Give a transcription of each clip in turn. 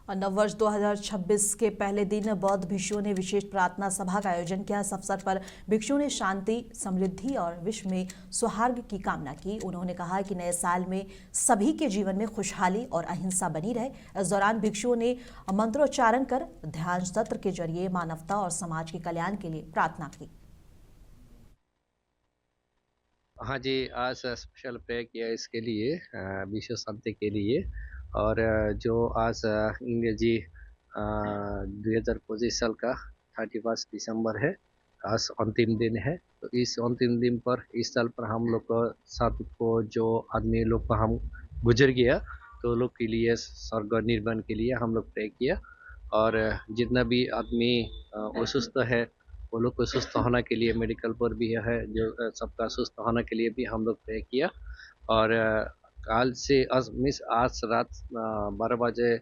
और नववर्ष 2026 के पहले दिन बौद्ध भिक्षुओं ने विशेष प्रार्थना सभा का आयोजन किया। इस अवसर पर भिक्षुओं ने शांति, समृद्धि और विश्व में सौहार्द की कामना की। उन्होंने कहा कि नए साल में सभी के जीवन में खुशहाली और अहिंसा बनी रहे। इस दौरान भिक्षुओं ने मंत्रोच्चारण कर ध्यान सत्र के जरिए मानवता और समाज के कल्याण के लिए प्रार्थना की। हाँ जी, आज स्पेशल प्रे किया इसके लिए, विश्व शांति के लिए। और जो आज इंग्रेजी 2025 साल का 31 दिसंबर है, आज अंतिम दिन है। तो इस अंतिम दिन पर इस साल पर हम लोग को साथ को जो आदमी लोग को हम गुजर गया, तो लोग के लिए स्वर्ग निर्माण के लिए हम लोग प्रे किया। और जितना भी आदमी असुस्थ है वो लोग को सुस्त होने के लिए मेडिकल पर भी है, जो सबका सुस्त होने के लिए भी हम लोग प्रे किया। और कल से आज रात 12 बजे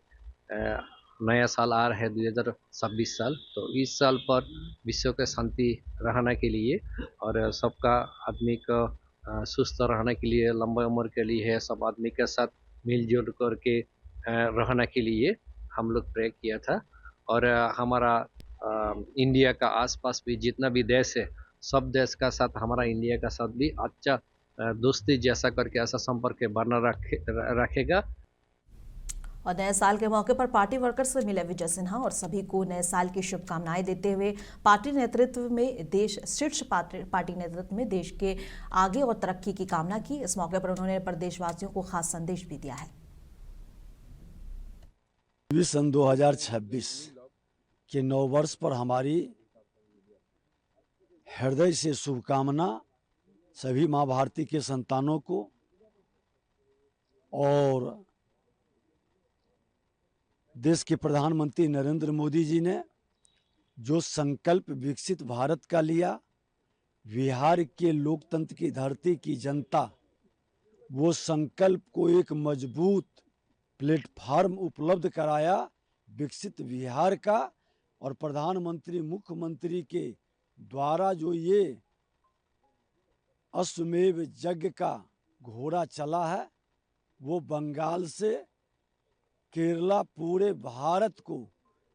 नया साल आ रहा है 2026 साल। तो इस साल पर विश्व के शांति रहने के लिए और सबका आदमी को सुस्त रहने के लिए, लंबा उम्र के लिए, सब आदमी के साथ मिलजुल करके रहने के लिए हम लोग प्रे किया था। और हमारा इंडिया का आसपास भी जितना भी देश है, सब देश का साथ हमारा इंडिया का साथ भी अच्छा दोस्ती जैसा करके ऐसा संपर्क बना रखेगा। और नए साल के मौके पर पार्टी वर्कर्स से मिले विजय सिन्हा और सभी को नए साल की शुभकामनाएं देते हुए पार्टी नेतृत्व में शीर्ष पार्टी नेतृत्व में देश के आगे और तरक्की की कामना की। इस मौके पर उन्होंने प्रदेशवासियों को खास संदेश भी दिया है। सन 2026 के नव वर्ष पर हमारी हृदय से शुभकामना सभी मां भारती के संतानों को। और देश के प्रधानमंत्री नरेंद्र मोदी जी ने जो संकल्प विकसित भारत का लिया, बिहार के लोकतंत्र की धरती की जनता वो संकल्प को एक मजबूत प्लेटफॉर्म उपलब्ध कराया विकसित बिहार का। और प्रधानमंत्री मुख्यमंत्री के द्वारा जो ये अश्वमेध यज्ञ का घोड़ा चला है, वो बंगाल से केरला पूरे भारत को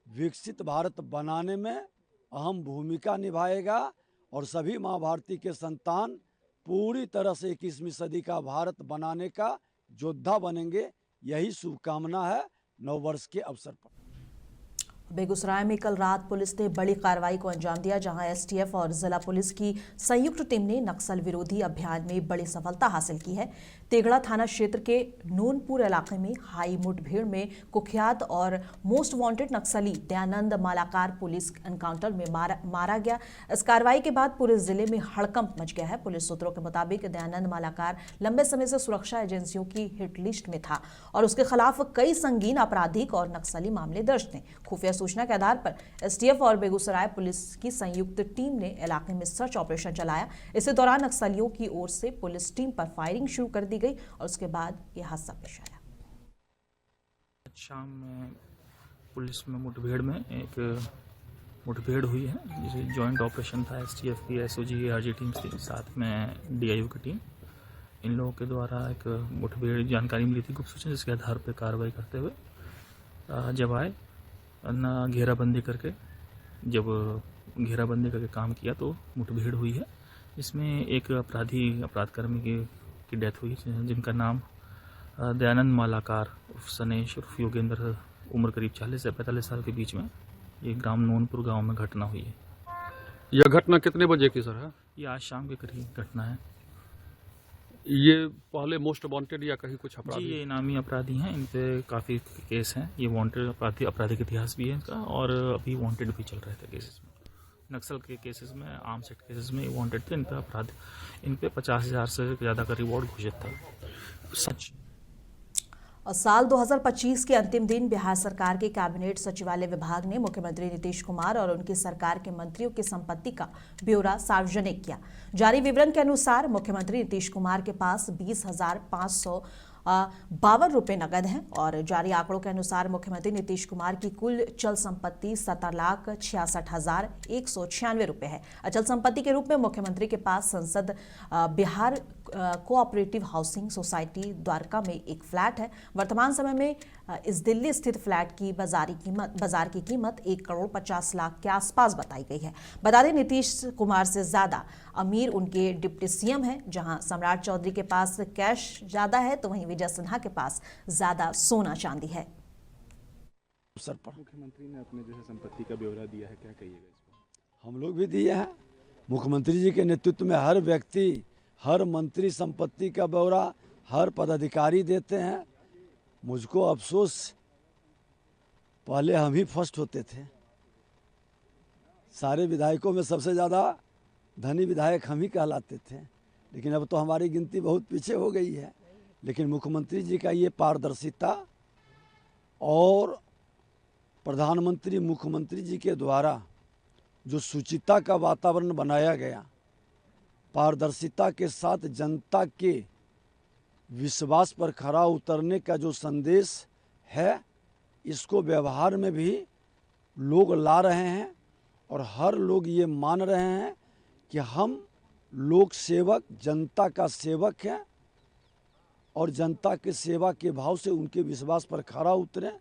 विकसित भारत बनाने में अहम भूमिका निभाएगा। और सभी मां भारती के संतान पूरी तरह से 21वीं सदी का भारत बनाने का योद्धा बनेंगे, यही शुभकामना है नव वर्ष के अवसर पर। बेगूसराय में कल रात पुलिस ने बड़ी कार्रवाई को अंजाम दिया, जहां एसटीएफ और जिला पुलिस की संयुक्त टीम ने नक्सल विरोधी अभियान में बड़ी सफलता हासिल की है। तेगड़ा थाना क्षेत्र के नूनपुर इलाके में हाई मुठभेड़ में कुख्यात और मोस्ट वांटेड नक्सली दयानंद मालाकार पुलिस एनकाउंटर में मारा गया। इस कार्रवाई के बाद पूरे जिले में हड़कंप मच गया है। पुलिस सूत्रों के मुताबिक दयानंद मालाकार लंबे समय से सुरक्षा एजेंसियों की हिट लिस्ट में था और उसके खिलाफ कई संगीन आपराधिक और नक्सली मामले दर्ज थे। खुफिया सूचना के आधार पर एसटीएफ और बेगूसराय पुलिस की संयुक्त टीम ने इलाके में सर्च ऑपरेशन चलाया। इसी दौरान नक्सलियों की ओर से पुलिस टीम पर फायरिंग शुरू कर दी गई और उसके बाद यह हादसा पेश आया। शाम में पुलिस में मुठभेड़ में एक मुठभेड़ हुई है, जिसे जॉइंट ऑपरेशन था। एसटीएफ की एसओजी आरजी टीम से साथ में डीआईयू की टीम, इन लोगों के द्वारा एक मुठभेड़ जानकारी मिली थी गुप्त सूचना, जिसके आधार पर कार्रवाई करते हुए जब आए घेराबंदी करके काम किया तो मुठभेड़ हुई है। इसमें एक अपराधकर्मी की डेथ हुई, जिनका नाम दयानंद मालाकार उर्फ सनेश उर्फ योगेंद्र, उम्र करीब 40 से 45 साल के बीच में, ये ग्राम नूनपुर गांव में घटना हुई है। यह घटना कितने बजे की सर है? ये आज शाम के करीब घटना है। ये पहले मोस्ट वांटेड या कहीं कुछ अपराधी? जी, ये इनामी अपराधी हैं, इन पे काफ़ी केस हैं। ये वांटेड आपराधिक इतिहास भी है इनका, और अभी वांटेड भी चल रहे थे केसेस में। नक्सल के केसेस में, आर्म्स एक्ट केसेस में वांटेड थे। इन पे 50,000 से ज़्यादा का रिवॉर्ड घोषित था। सच। और साल 2025 के अंतिम दिन बिहार सरकार के कैबिनेट सचिवालय विभाग ने मुख्यमंत्री नीतीश कुमार और उनकी सरकार के मंत्रियों की संपत्ति का ब्यौरा सार्वजनिक किया। जारी विवरण के अनुसार मुख्यमंत्री नीतीश कुमार के पास 20,552 रुपए नगद हैं और जारी आंकड़ों के अनुसार मुख्यमंत्री नीतीश कुमार की कुल चल संपत्ति 17,66,196 रुपए है। अचल संपत्ति के रूप में मुख्यमंत्री के पास संसद Bihar cooperative housing society Dwarka में एक फ्लैट है। वर्तमान समय में इस दिल्ली स्थित फ्लैट की बाजार की कीमत 1,50,00,000 के आसपास बताई गई है। बता दें, नीतीश कुमार से ज्यादा अमीर उनके डिप्टी सीएम हैं। जहां सम्राट चौधरी के पास कैश ज्यादा है तो वहीं विजय सिन्हा के पास ज्यादा सोना चांदी है। मुख्यमंत्री ने अपने जो है संपत्ति का ब्यौरा दिया है, क्या कहिएगा इस पर? हम लोग भी दिए हैं। मुख्यमंत्री जी के नेतृत्व में हर व्यक्ति, हर मंत्री संपत्ति का ब्यौरा हर पदाधिकारी देते हैं। मुझको अफसोस, पहले हम ही फर्स्ट होते थे। सारे विधायकों में सबसे ज़्यादा धनी विधायक हम ही कहलाते थे, लेकिन अब तो हमारी गिनती बहुत पीछे हो गई है। लेकिन मुख्यमंत्री जी का ये पारदर्शिता और प्रधानमंत्री मुख्यमंत्री जी के द्वारा जो शुचिता का वातावरण बनाया गया, पारदर्शिता के साथ जनता के विश्वास पर खरा उतरने का जो संदेश है, इसको व्यवहार में भी लोग ला रहे हैं और हर लोग ये मान रहे हैं कि हम लोक सेवक, जनता का सेवक हैं और जनता के सेवा के भाव से उनके विश्वास पर खरा उतरें।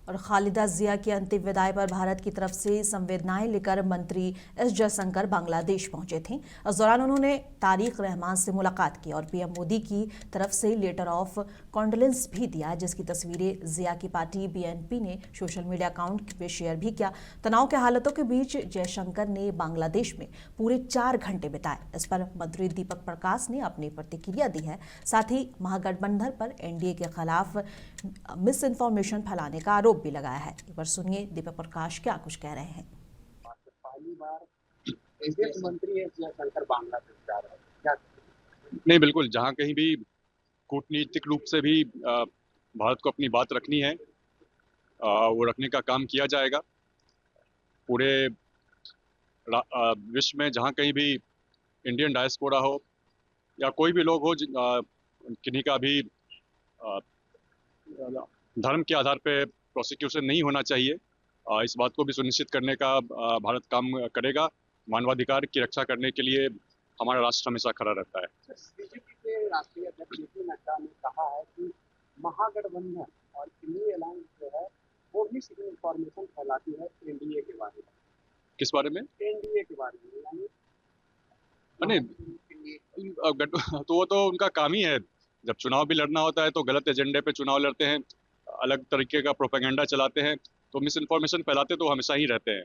और खालिदा जिया की अंतिम विदाई पर भारत की तरफ से संवेदनाएं लेकर मंत्री एस जयशंकर बांग्लादेश पहुंचे थे। इस दौरान उन्होंने तारिक रहमान से मुलाकात की और पीएम मोदी की तरफ से लेटर ऑफ कॉन्डोलेंस भी दिया, जिसकी तस्वीरें जिया की पार्टी बीएनपी ने सोशल मीडिया अकाउंट पे शेयर भी किया। तनाव के हालातों के बीच जयशंकर ने बांग्लादेश में पूरे 4 घंटे बिताए। इस पर मंत्री दीपक प्रकाश ने अपनी प्रतिक्रिया दी है। साथ ही महागठबंधन पर एनडीए के खिलाफ मिस इन्फॉर्मेशन फैलाने का आरोप भी लगाया है। एक बार सुनिए दीपक प्रकाश क्या कुछ कह रहे हैं। पहली बार विदेश मंत्री एस जयशंकर बांग्लादेश जा रहे हैं, क्या? नहीं, बिल्कुल, जहाँ कहीं भी कूटनीतिक रूप से भी भारत को अपनी बात रखनी है, वो रखने का काम किया जाएगा। पूरे विश्व में जहाँ कहीं भी इंडियन डायस्पोरा हो या कोई भी लोग हो, किन्हीं का भी धर्म के आधार पे प्रोसिक्यूशन नहीं होना चाहिए। इस बात को भी सुनिश्चित करने का भारत काम करेगा। मानवाधिकार की रक्षा करने के लिए हमारा राष्ट्र हमेशा खड़ा रहता है। बीजेपी के राष्ट्रीय अध्यक्ष जेपी नड्डा ने कहा है कि महागठबंधन और न्यू अलायंस जो है वो भी इन्फॉर्मेशन फैलाती है एनडीए के बारे में। किस बारे में? एनडीए के बारे में, यानी तो वो तो उनका काम ही है। जब चुनाव भी लड़ना होता है तो गलत एजेंडे पे चुनाव लड़ते हैं, अलग तरीके का प्रोपेगेंडा चलाते हैं, तो मिस इन्फॉर्मेशन फैलाते तो हमेशा ही रहते हैं।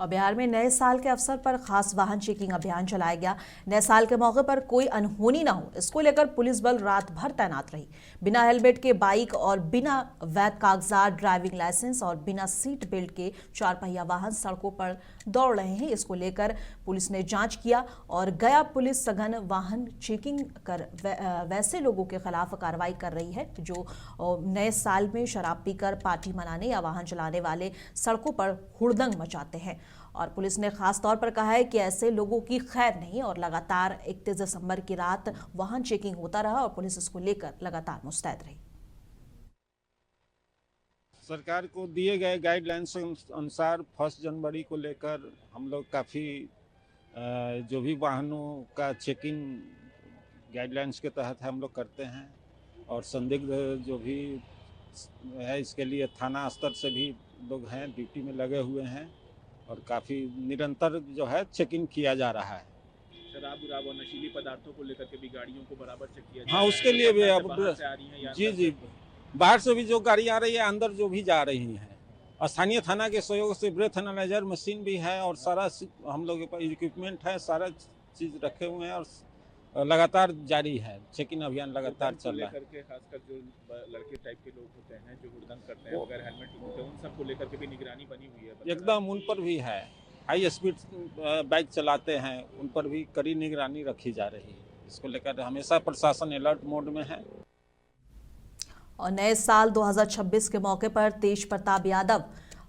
और बिहार में नए साल के अवसर पर खास वाहन चेकिंग अभियान चलाया गया। नए साल के मौके पर कोई अनहोनी ना हो, इसको लेकर पुलिस बल रात भर तैनात रही। बिना हेलमेट के बाइक और बिना वैध कागजात, ड्राइविंग लाइसेंस और बिना सीट बेल्ट के 4 पहिया वाहन सड़कों पर दौड़ रहे हैं। इसको लेकर पुलिस ने जांच किया और गया पुलिस सघन वाहन चेकिंग कर वैसे लोगों के खिलाफ कार्रवाई कर रही है जो नए साल में शराब पीकर पार्टी मनाने या वाहन चलाने वाले सड़कों पर हुड़दंग मचाते हैं। और पुलिस ने खास तौर पर कहा है कि ऐसे लोगों की खैर नहीं और लगातार 31 दिसंबर की रात वाहन चेकिंग होता रहा और पुलिस इसको लेकर लगातार मुस्तैद रही। सरकार को दिए गए गाइडलाइंस के अनुसार 1 जनवरी को लेकर हम लोग काफ़ी जो भी वाहनों का चेकिंग गाइडलाइंस के तहत हम लोग करते हैं और संदिग्ध जो भी है इसके लिए थाना स्तर से भी लोग हैं, ड्यूटी में लगे हुए हैं और काफ़ी निरंतर जो है चेकिंग किया जा रहा है। शराब उराब और नशीली पदार्थों को लेकर के भी गाड़ियों को बराबर चेक किया हाँ, उसके लिए भी अब जी बाहर से भी जो गाड़ी आ रही है, अंदर जो भी जा रही है, स्थानीय थाना के सहयोग से ब्रेथ एनालाइजर मशीन भी है और सारा हम लोग के पास इक्विपमेंट है, सारा चीज़ रखे हुए हैं और लगातार जारी है चेकिंग अभियान, लगातार चल रहा है। करके खासकर जो लड़के टाइप के लोग होते हैं जो हुड़दंग करते हैं बगैर हेलमेट के होते हैं, उन सबको लेकर के भी निगरानी बनी हुई है। एकदम उन पर भी है, हाई स्पीड बाइक चलाते हैं उन पर भी कड़ी निगरानी रखी जा रही है। इसको लेकर हमेशा प्रशासन अलर्ट मोड में है। और नए साल 2026 के मौके पर तेज प्रताप यादव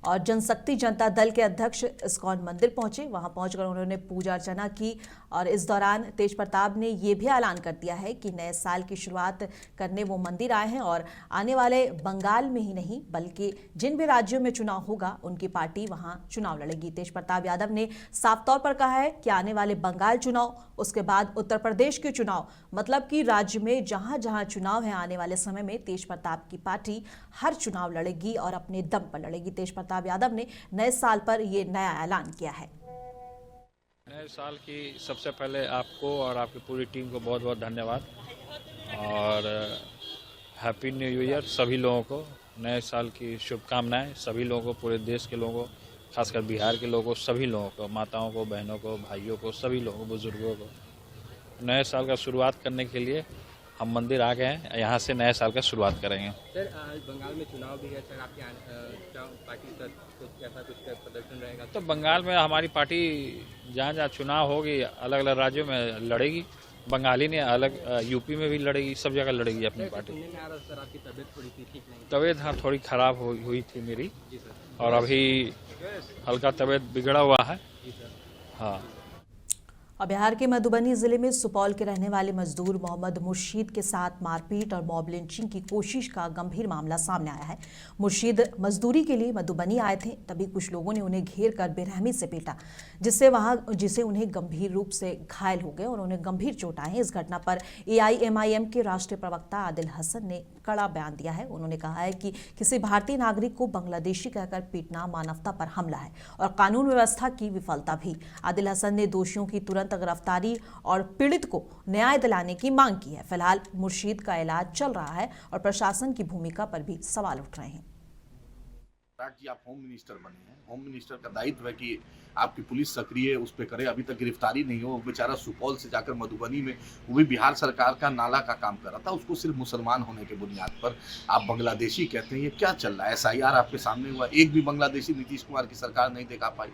और जनशक्ति जनता दल के अध्यक्ष इस्कॉन मंदिर पहुंचे। वहां पहुंचकर उन्होंने पूजा अर्चना की और इस दौरान तेज प्रताप ने यह भी ऐलान कर दिया है कि नए साल की शुरुआत करने वो मंदिर आए हैं और आने वाले बंगाल में ही नहीं बल्कि जिन भी राज्यों में चुनाव होगा उनकी पार्टी वहां चुनाव लड़ेगी। तेज प्रताप यादव ने साफ तौर पर कहा है कि आने वाले बंगाल चुनाव, उसके बाद उत्तर प्रदेश के चुनाव, मतलब कि राज्य में जहां जहां चुनाव है आने वाले समय में तेज प्रताप की पार्टी हर चुनाव लड़ेगी और अपने दम पर लड़ेगी। तेज प्रताप यादव ने नए साल पर यह नया ऐलान किया है। नए साल की सबसे पहले आपको और आपकी पूरी टीम को बहुत बहुत धन्यवाद और हैप्पी न्यू ईयर। सभी लोगों को नए साल की शुभकामनाएं, सभी लोगों को, पूरे देश के लोगों को, खासकर बिहार के लोगों को, सभी लोगों को, माताओं को, बहनों को, भाइयों को, सभी लोगों को, बुजुर्गों को नए साल का शुरुआत करने के लिए हम मंदिर आ गए हैं। यहाँ से नए साल का शुरुआत करेंगे। सर बंगाल में चुनाव भी है सर, आपकी पार्टी का कैसा कुछ प्रदर्शन रहेगा? तो बंगाल में हमारी पार्टी जहाँ जहाँ चुनाव होगी अलग अलग राज्यों में लड़ेगी। बंगाली ने अलग यूपी में भी लड़ेगी, सब जगह लड़ेगी अपनी पार्टी। सुनने में आ रहा सर आपकी तबीयत थोड़ी सी ठीक नहीं? तबीयत हाँ थोड़ी खराब हुई थी मेरी जी सर, और अभी हल्का तबीयत बिगड़ा हुआ है। जी सर। हाँ। और बिहार के मधुबनी जिले में सुपौल के रहने वाले मजदूर मोहम्मद मुर्शीद के साथ मारपीट और मॉब लिंचिंग की कोशिश का गंभीर मामला सामने आया है। मुर्शीद मजदूरी के लिए मधुबनी आए थे, तभी कुछ लोगों ने उन्हें घेर कर बेरहमी से पीटा, जिससे उन्हें गंभीर रूप से घायल हो गए और उन्हें गंभीर चोट आई है। इस घटना पर AIMIM के राष्ट्रीय प्रवक्ता आदिल हसन ने कड़ा बयान दिया है। उन्होंने कहा है कि किसी भारतीय नागरिक को बांग्लादेशी कहकर पीटना मानवता पर हमला है और कानून व्यवस्था की विफलता भी। आदिल हसन ने दोषियों की तुरंत गिरफ्तारी और पीड़ित को न्याय दिलाने की मांग की है। फिलहाल मुर्शीद का इलाज चल रहा है और प्रशासन की भूमिका पर भी सवाल उठ रहे हैं। जी आप होम मिनिस्टर बने हैं, होम मिनिस्टर का दायित्व है कि आपकी पुलिस सक्रिय उस पर करे। अभी तक गिरफ्तारी नहीं हो। बेचारा सुपौल से जाकर मधुबनी में, वो भी बिहार सरकार का नाला का काम कर रहा था, उसको सिर्फ मुसलमान होने के बुनियाद पर आप बांग्लादेशी कहते हैं। ये क्या चल रहा है? SIR आपके सामने हुआ, एक भी बांग्लादेशी नीतीश कुमार की सरकार नहीं दिखा पाई,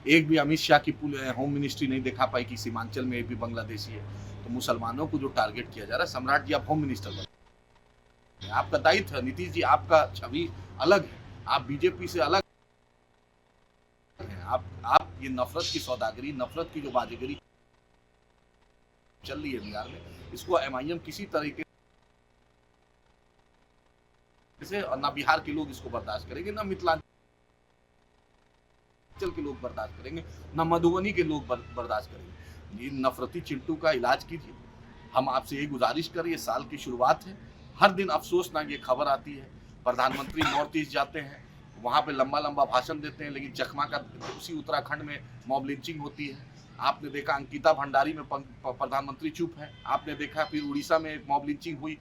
एक भी अमित शाह की होम मिनिस्ट्री नहीं दिखा पाई कि सीमांचल में एक भी बांग्लादेशी है। तो मुसलमानों को जो टारगेट किया जा रहा है, सम्राट जी आप होम मिनिस्टर बने, आपका दायित्व है। नीतीश जी आपका छवि अलग है, आप बीजेपी से अलग हैं। आप ये नफरत की सौदागरी, नफरत की जो बाजीगरी चल रही है बिहार में, इसको MIM किसी तरीके से, और ना बिहार के लोग इसको बर्दाश्त करेंगे, ना मिथिलांचल के लोग बर्दाश्त करेंगे, ना मधुबनी के लोग बर्दाश्त करेंगे। ये नफरती चिंटू का इलाज कीजिए। हम आपसे यही गुजारिश करें, ये साल की शुरुआत है। हर दिन अफसोसनाक ये खबर आती है, प्रधानमंत्री नॉर्थ ईस्ट जाते हैं, वहाँ पे लंबा लंबा भाषण देते हैं, लेकिन चकमा का उसी उत्तराखंड में मॉब लिंचिंग होती है। आपने देखा अंकिता भंडारी में प्रधानमंत्री चुप है। आपने देखा फिर उड़ीसा में मॉब लिंचिंग हुई।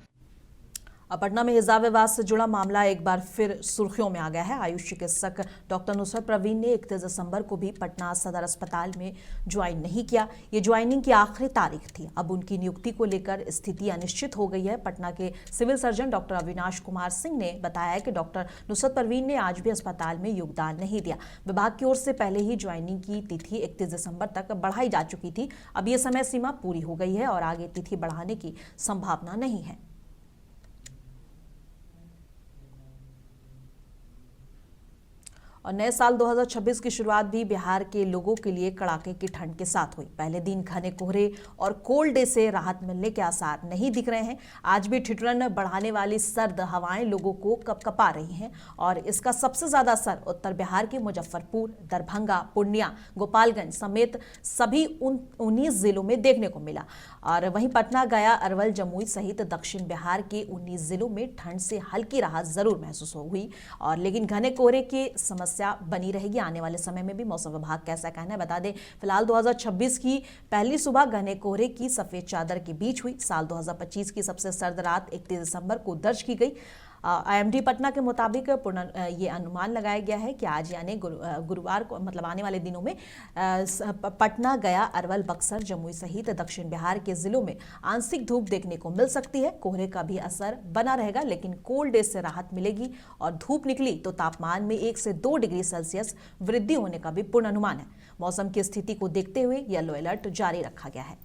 अब पटना में हिजाब विवाद से जुड़ा मामला एक बार फिर सुर्खियों में आ गया है। आयुष चिकित्सक डॉक्टर नुसरत परवीन ने 31 दिसंबर को भी पटना सदर अस्पताल में ज्वाइन नहीं किया। ये ज्वाइनिंग की आखिरी तारीख थी। अब उनकी नियुक्ति को लेकर स्थिति अनिश्चित हो गई है। पटना के civil surgeon doctor Avinash Kumar Singh ने बताया है कि डॉक्टर नुसरत परवीन ने आज भी अस्पताल में योगदान नहीं दिया। विभाग की ओर से पहले ही ज्वाइनिंग की तिथि 31 दिसंबर तक बढ़ाई जा चुकी थी। अब ये समय सीमा पूरी हो गई है और आगे तिथि बढ़ाने की संभावना नहीं है। और नए साल 2026 की शुरुआत भी बिहार के लोगों के लिए कड़ाके की ठंड के साथ हुई। पहले दिन घने कोहरे और कोल्ड डे से राहत मिलने के आसार नहीं दिख रहे हैं। आज भी ठिठुरन बढ़ाने वाली सर्द हवाएं लोगों को कपकपा रही हैं और इसका सबसे ज्यादा असर उत्तर बिहार के मुजफ्फरपुर, दरभंगा, पूर्णिया, गोपालगंज समेत सभी 19 जिलों में देखने को मिला। और वहीं पटना, गया, अरवल, जमुई सहित दक्षिण बिहार के 19 जिलों में ठंड से हल्की राहत जरूर महसूस हुई और लेकिन घने कोहरे की समस्या बनी रहेगी। आने वाले समय में भी मौसम विभाग का ऐसा कहना है। बता दें फिलहाल 2026 की पहली सुबह घने कोहरे की सफेद चादर के बीच हुई। साल 2025 की सबसे सर्द रात 31 दिसंबर को दर्ज की गई। IMD पटना के मुताबिक ये अनुमान लगाया गया है कि आज यानी गुरुवार को, मतलब आने वाले दिनों में पटना, गया, अरवल, बक्सर, जमुई सहित दक्षिण बिहार के जिलों में आंशिक धूप देखने को मिल सकती है। कोहरे का भी असर बना रहेगा, लेकिन कोल्ड डे से राहत मिलेगी और धूप निकली तो तापमान में 1 से 2 डिग्री सेल्सियस वृद्धि होने का भी पूर्वानुमान है। मौसम की स्थिति को देखते हुए येलो अलर्ट जारी रखा गया है।